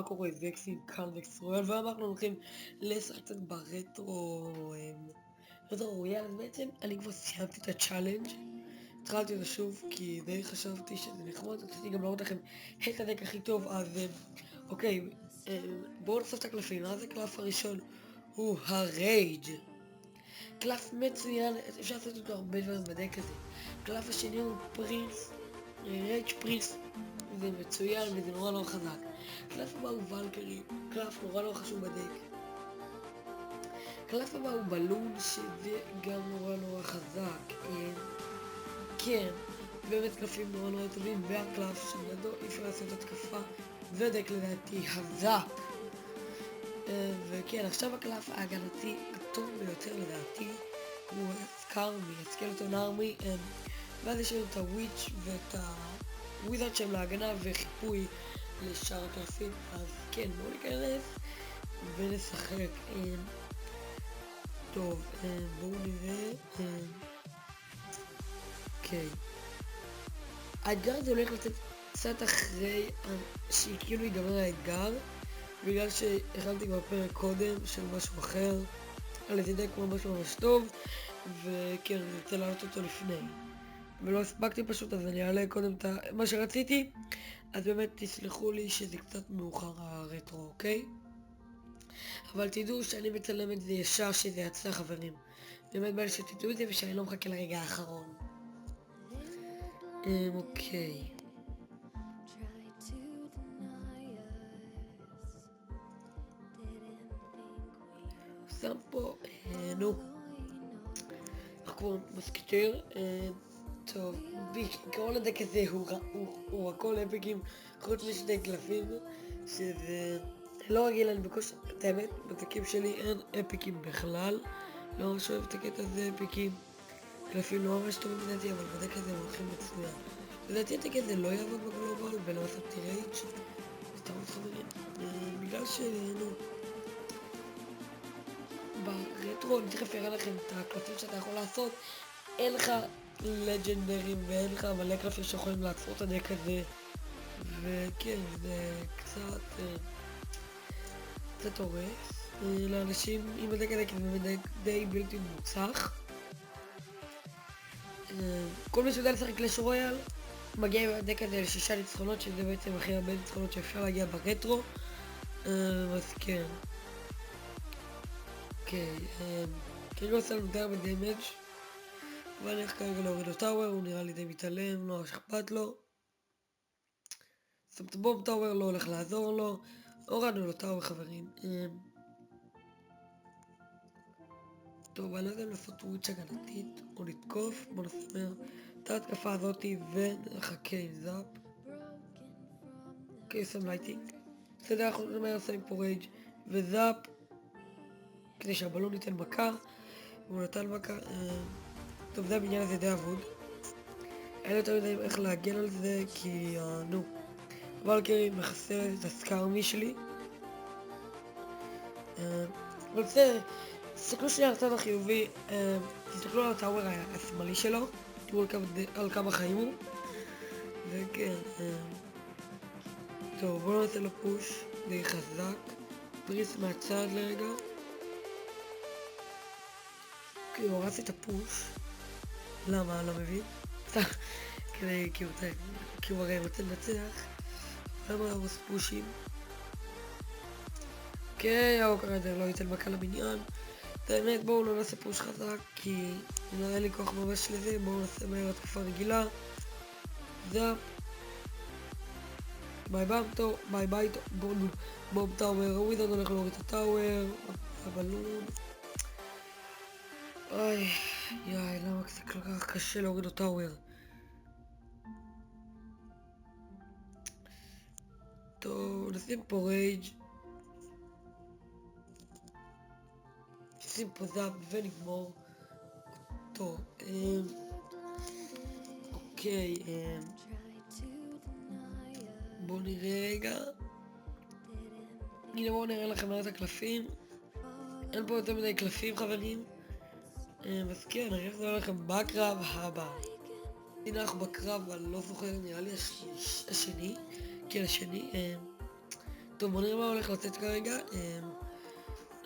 קורה, זקסים, כאן זקס רויאל, ואנחנו הולכים לשחק קצת ברטרו רויאל. אז בעצם אני כבר סיימתי את הצ'אלנג', התחלתי אותו שוב כי די חשבתי שזה נחמד, רציתי גם להראות לכם את הדק הכי טוב. אז אוקיי, בואו נוסף את הקלפים. אז הקלף הראשון הוא הרייג', קלף מצוין, אפשר לעשות אותו הרבה דברים בדק הזה. הקלף השני הוא פרינס, רייג' פרינס, זה מצוין וזה נורא חזק. הקלף הבא הוא ולקרי, קלף נורא חשוב בדק. הקלף הבא הוא בלון, שזה גם נורא חזק. כן, באמת קלפים נורא טובים. והקלף שבלעדו אי אפשר לעשות התקפה, ודק לדעתי הזאפ. וכן, עכשיו הקלף ההגנתי הטוב ביותר לדעתי הוא סקארמי, הסקלטון ארמי, ואז יש לנו את הוויץ' ואת הוויזרד שהם להגנה וחיפוי לשאר הקלפים. אז כן, בואו ניכנס ונשחק. טוב, בואו נראה. אוקיי, האתגר הזה הולך לצאת קצת אחרי שכאילו ייגמר האתגר, בגלל שהכנתי כבר פרק קודם של משהו אחר על איזה דק משהו ממש טוב, וכן, אני רוצה לעלות אותו לפני ולא הספקתי פשוט, אז אני אעלה קודם את מה שרציתי. אז באמת תסלחו לי שזה קצת מאוחר הרטרו, אוקיי? אבל תדעו שאני מצלם את זה ישר שזה יצא, חברים. באמת בא לי שתדעו את זה ושאני לא מחכה לרגע האחרון. אוקיי, שם פה, אנחנו כבר מסקיטר. טוב, בעיקרון הדק הזה הוא הכל אפיקים חוץ משני קלפים, שזה לא רגיל. אני בקושי, את האמת, בדקים שלי אין אפיקים בכלל, לא ממש אוהב את הקטע הזה, אפיקים קלפים לא ממש טובים לדעתי, אבל בדק הזה הם הולכים מצוין. לדעתי הדק הזה לא יעבוד בגלובל ולא עשיתי רייג' סתם חברים, בגלל ברטרו אני תכף אראה לכם את הקלפים שאתה יכול לעשות. אין לך לג'נדרים ואין לך מלא קלפים שיכולים לעצור את הדק הזה, וכן, זה קצת הורס לאנשים עם הדק הזה, כי זה דק די בלתי מוצלח. כל מי שיודע לשחק קלאש רויאל מגיע עם הדק הזה ל6 ניצחונות, שזה בעצם הכי הרבה ניצחונות שאפשר להגיע ברטרו. אז כן, אוקיי, כאילו עושה לנו די הרבה דמג', אבל אני הולך כרגע להוריד לו טאוור, הוא נראה לי די מתעלם, לא אכפת לו. שם את בום טאוור, לא הולך לעזור לו, הורדנו לו טאוור חברים. טוב, אני לא יודע אם לעשות וויץ' הגנתית או לתקוף. בוא נסמר את ההתקפה הזאתי ונחכה עם זאפ. אוקיי, שם לייטינג. בסדר, אנחנו נאמר עושים פה רייג' וזאפ כדי שהבלון ייתן מכה, והוא נתן מכה. טוב, זה הבניין הזה די אבוד, אין יותר יודעים איך להגן על זה, כי ולקרי מחסר את הסקארמי שלי. אבל בסדר, תסתכלו שנייה על הצד החיובי, תסתכלו על הטאוור השמאלי שלו, תראו על כמה חיים הוא, וכן. טוב, בואו נעשה לו פוש די חזק, פריס מהצד לרגע. אוקיי, הוא הרס את הפוש. למה? אני לא מבין. כי הוא הרי רוצה לנצח. למה להרוס פושים? אוקיי, האוקרדר לא ייתן מכה לבניין. את האמת, בואו לא נעשה פוש חזק, כי אין לי כוח ממש לזה. בואו נעשה מהר התקפה רגילה. זאפ. ביי בום טאוור. וויזרד הולך להוריד את הטאוור. הבלון. אוי, למה זה כל כך קשה להוריד לו טאוור? טוב, נשים פה רייג', נשים פה זאפ ונגמור. טוב, אוקיי, בואו נראה רגע. הנה, בואו נראה לכם את הקלפים. אין פה יותר מדי קלפים חברים, אז כן, אני אחזור לכם בקרב הבא. הנה אנחנו בקרב, אבל לא זוכר, נראה לי השני, כן השני. טוב, בוא נראה מה הולך לצאת כרגע.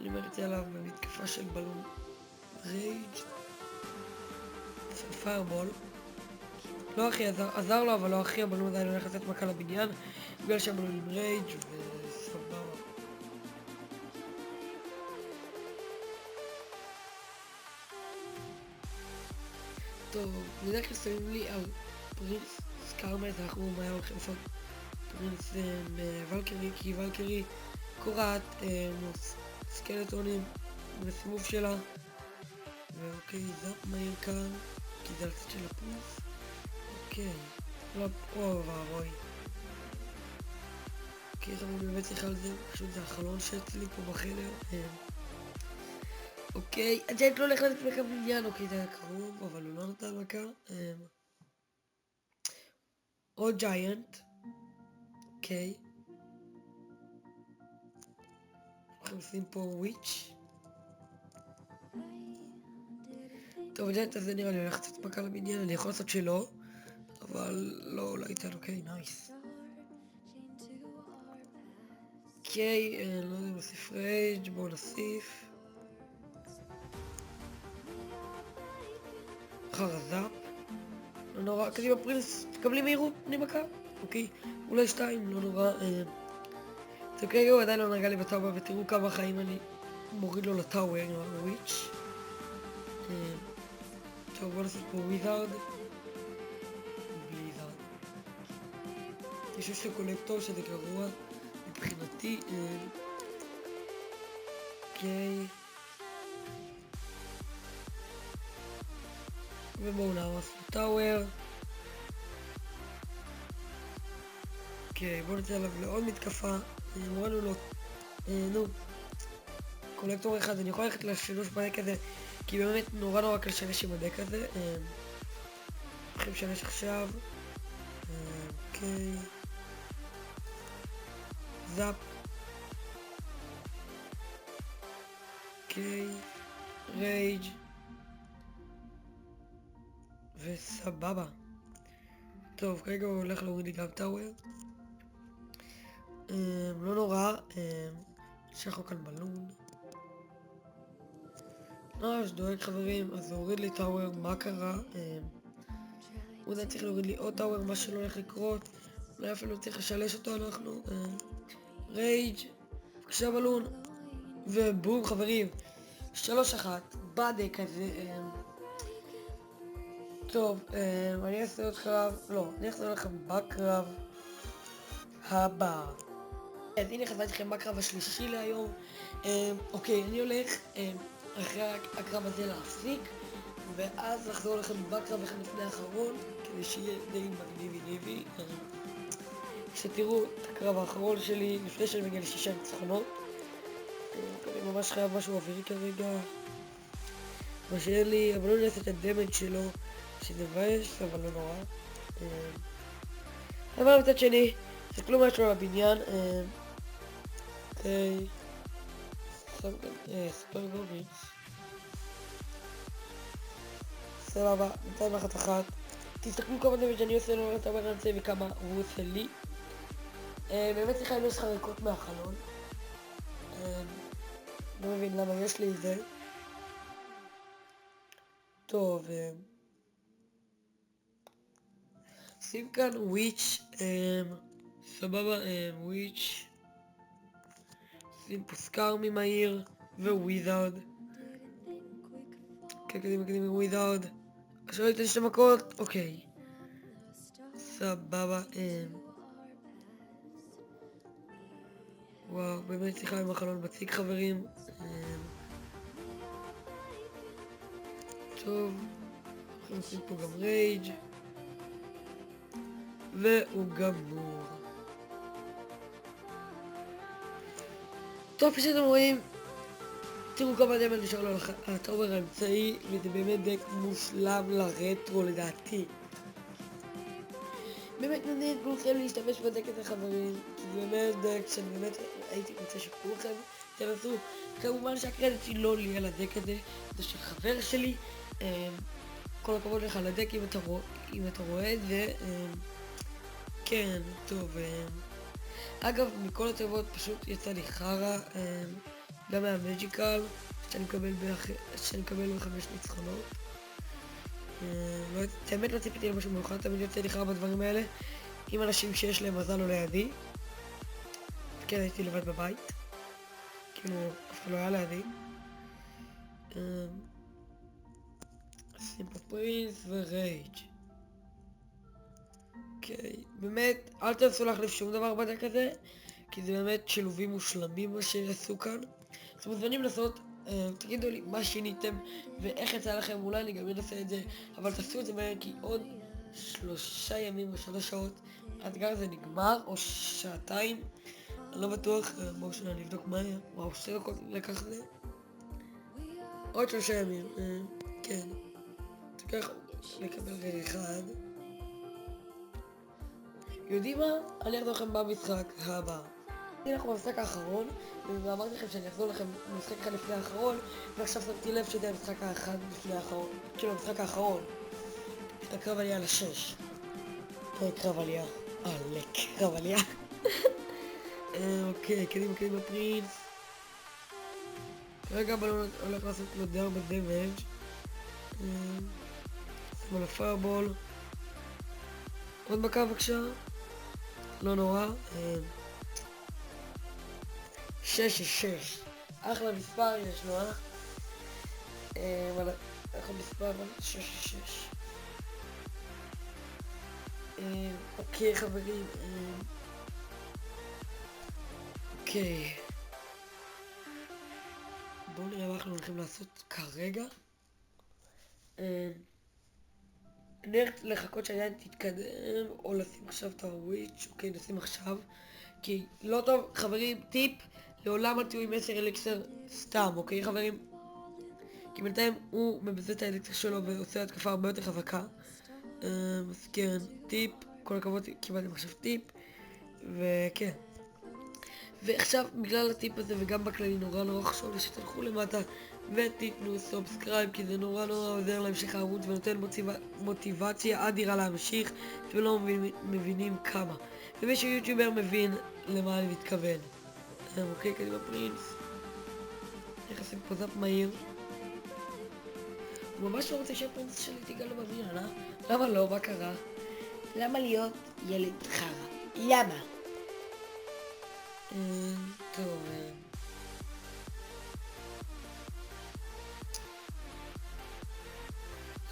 אני מריץ עליו במתקפה של בלון רייג' של פיירבול. לא הכי עזר לו, אבל לא הכי, הבלון עדיין הולך לצאת מכה לבניין בגלל שהבלון עם רייג' וסבבה. טוב, בדרך כלל שמים לי על פרינס סקארמט, אנחנו מהר הולכים לעשות פרינס ולקרי, כי ולקרי קורעת סקלטונים בסיבוב שלה. ואוקיי, זאפ מהיר כאן, כי זה על קצת של הפרינס. אוקיי, לא, ואבוי. אוקיי, אני באמת צריך על זה, פשוט זה החלון שאצלי פה בחדר. אוקיי, הג'יינט לא הולך לתת מכה בניין, אוקיי, זה היה קרוב, אבל הוא לא נתן מכה. עוד ג'יינט. אוקיי. אנחנו עושים פה וויץ'. טוב, הג'יינט הזה נראה לי הולך לתת מכה לבניין, אני יכול לעשות שלא, אבל לא ייתן, אוקיי, נייס. אוקיי, לא יודע, נוסיף רייג', בואו נוסיף. אחר הזאפ. לא נורא, קדימה פרינס, תקבלי מהירות, אני מכה. אוקיי, אולי 2, לא נורא. זה כרגע הוא עדיין לא נגע לי בטאוור, ותראו כמה חיים אני מוריד לו לטאוור עם הוויץ'. טוב, בוא נעשה פה וויזארד. יש לי קולקטור שזה גרוע מבחינתי. אוקיי. ובואו נהרס לטאוור. אוקיי, בואו נצא עליו לעוד מתקפה. אמרנו לו, נו, קולקטור אחד, אני יכול ללכת לשילוש בדק הזה, כי באמת נורא קל לשלש עם הדק הזה. הולכים לשלש עכשיו. אוקיי. זאפ. אוקיי. רייג'. וסבבה. טוב, כרגע הוא הולך להוריד לי גם טאוור. לא נורא. שחו כאן בלון. דואג חברים, אז הוא הוריד לי טאוור, מה קרה? הוא עדיין צריך להוריד לי עוד טאוור, מה שלא הולך לקרות. אולי אפילו צריך לשלש אותו אנחנו. רייג', בבקשה בלון. ובום חברים. 3-1, בדק הזה. טוב, אני אעשה עוד קרב, לא, אני אחזור לכם בקרב הבא. אז הנה חזרתי לכם בקרב השלישי להיום. אוקיי, אני הולך אחרי הקרב הזה להפסיק, ואז לחזור לכם בקרב אחד לפני האחרון, כדי שיהיה די מגניבי. שתראו את הקרב האחרון שלי לפני שאני מגיע ל6 ניצחונות. אני ממש חייב משהו אווירי כרגע. מה שאין לי, אבל לא נעשה את הדמג' שלו, שזה מבאס, אבל לא נורא. אבל מצד שני, זה כלום יש לו לבניין. אוקיי. סופר גוביץ. סבבה, 201. תסתכלו כמה דמג' אני עושה לו, אתה אומר נמצא וכמה הוא עושה לי. באמת צריכה אם יש חריקות מהחלון. לא מבין למה יש לי את זה. טוב, שים כאן וויץ', סבבה, וויץ', שים פה סקארמי מהיר וויזארד. כן, קדימה וויזארד. עכשיו הייתי 2 מכות, אוקיי. סבבה, וואו, באמת שיחה עם החלון בציג חברים. טוב, אנחנו עושים פה גם רייג' והוא גמור. טוב, כפי שאתם רואים, תראו כמה דמל נשאר לו על הטאוור האמצעי, וזה באמת דק מושלם לרטרו לדעתי. באמת נדין כולכם להשתמש בדק הזה חברים, כי זה באמת דק שאני באמת הייתי רוצה שכולכם תנסו. כמובן שהקרדיט שלי לא לי על הדק הזה, זה של חבר שלי. כל הכבוד לך על הדק אם אתה רואה את זה. כן, טוב. אגב, מכל הטובות פשוט יצא לי חרא, גם מהמג'יקל, שאני מקבל ב5 ניצחונות. באמת לא ציפיתי למשהו מיוחד, תמיד יוצא לי חרא בדברים האלה, עם אנשים שיש להם מזל או לידי. כן, הייתי לבד בבית, כאילו, אף אחד לא היה לידי. סימפל פרינס ורייג'. אוקיי, באמת, אל תנסו להחליף שום דבר בדק הזה, כי זה באמת שילובים מושלמים מה שעשו כאן. אתם מוזמנים לעשות, תגידו לי מה שיניתם ואיך יצא לכם, אולי אני גם אנסה את זה, אבל תעשו את זה מהר כי עוד 3 ימים או 3 שעות האתגר הזה נגמר, או 2 שעות, אני לא בטוח, בואו שנה נבדוק מה היה, וואו, 2 דקות לקח זה. עוד 3 ימים, כן, תיקח לקבל רגע אחד. יודעים מה? אני אחזור לכם במשחק הבא. אנחנו במשחק האחרון, ואמרתי לכם שאני אחזור לכם במשחק אחד לפני האחרון, ועכשיו שמתי לב שזה המשחק האחד לפני האחרון. כאילו המשחק האחרון. הקרב עלייה ל6. קרב עלייה. קרב עלייה. אוקיי, קדימה פרינס. כרגע הבלון הולך לעשות לו די הרבה דמג'. שים על הפיירבול. עוד בקה בבקשה. לא נורא. 6. אחלה מספר יש לו, אבל אחלה מספר, 6. אוקיי חברים. אוקיי. בואו נראה מה אנחנו הולכים לעשות כרגע. אני הולך לחכות שעדיין תתקדם, או לשים עכשיו את הוויץ'. אוקיי, נשים עכשיו. כי לא טוב, חברים, טיפ, לעולם אל תהיו עם 10 אליקסר סתם, אוקיי חברים? כי בינתיים הוא מבזבז את האליקסר שלו ועושה התקפה הרבה יותר חזקה. אז כן, טיפ, כל הכבוד, קיבלתם עכשיו טיפ, וכן. ועכשיו, בגלל הטיפ הזה וגם בכללי נורא חשוב לי שתלכו למטה ותיתנו סובסקרייב, כי זה נורא עוזר להמשך הערוץ ונותן מוטיבציה אדירה להמשיך, אתם לא מבינים כמה. ומי שיוטיובר מבין למה אני מתכוון. אוקיי, קדימה פרינס. איך עושים פה זאפ מהיר? הוא ממש לא רוצה שהפרינס שלי תיגע לו בבניין, למה לא? מה קרה? למה להיות ילד חרא? למה? טוב.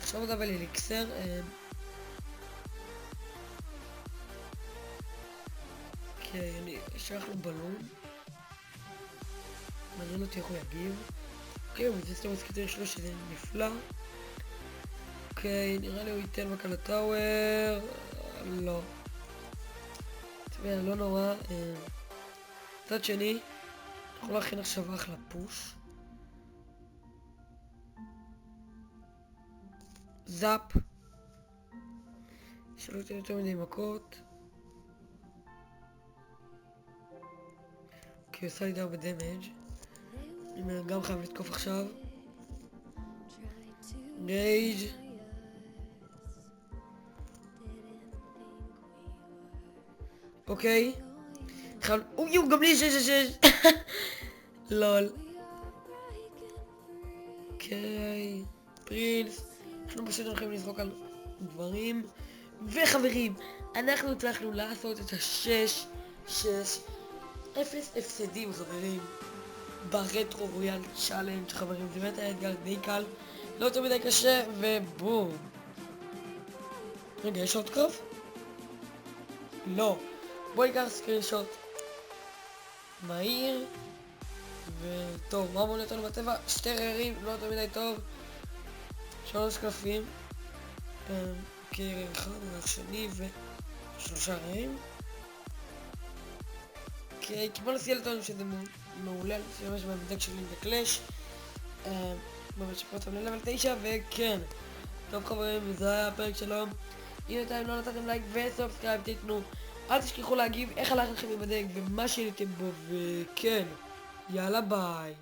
עכשיו עוד אבל אליקסר. אוקיי, אני אשלח לו בלון. מעניין אותי איך הוא יגיב. אוקיי, הוא מזיז את המסקטר שלו שזה נפלא. אוקיי, נראה לי הוא ייתן מכה לטאוור. לא. תשמע, לא נורא. מצד שני, אנחנו להכין עכשיו אחלה פוש. זאפ. שלא ייתן יותר מדי מכות. כי הוא עושה לי די הרבה דמג'. אני גם חייב לתקוף עכשיו. רייג'. אוקיי. אוי, גם לי 6. לול. אוקיי. פרינס. אנחנו פשוט הולכים לזרוק על דברים. וחברים, אנחנו הצלחנו לעשות את 6. 0 הפסדים חברים. ברטרו רויאל צ'אלנג' חברים, זה באמת היה אתגר די קל, לא יותר מדי קשה, ובום. רגע, יש עוד קרב? לא. בואי ניקח סקרינשוט מהיר. וטוב, מה מונה אותנו בטבע? 2 רערים, לא יותר מדי טוב. 3 קלפים. אוקיי, רער אחד, רער שני ו3 רערים. אוקיי, קיבלנו סיילטון שזה מעולה, זה ממש במדק שלי בקלאש. באמת שפה אותם ללבל 9, וכן. טוב חברים, זה היה הפרק שלום. אם אתם לא נתתם לייק וסובסקרייב תיתנו. אל תשכחו להגיב איך הלך לכם עם הדק ומה שיניתם בו, וכן. יאללה ביי.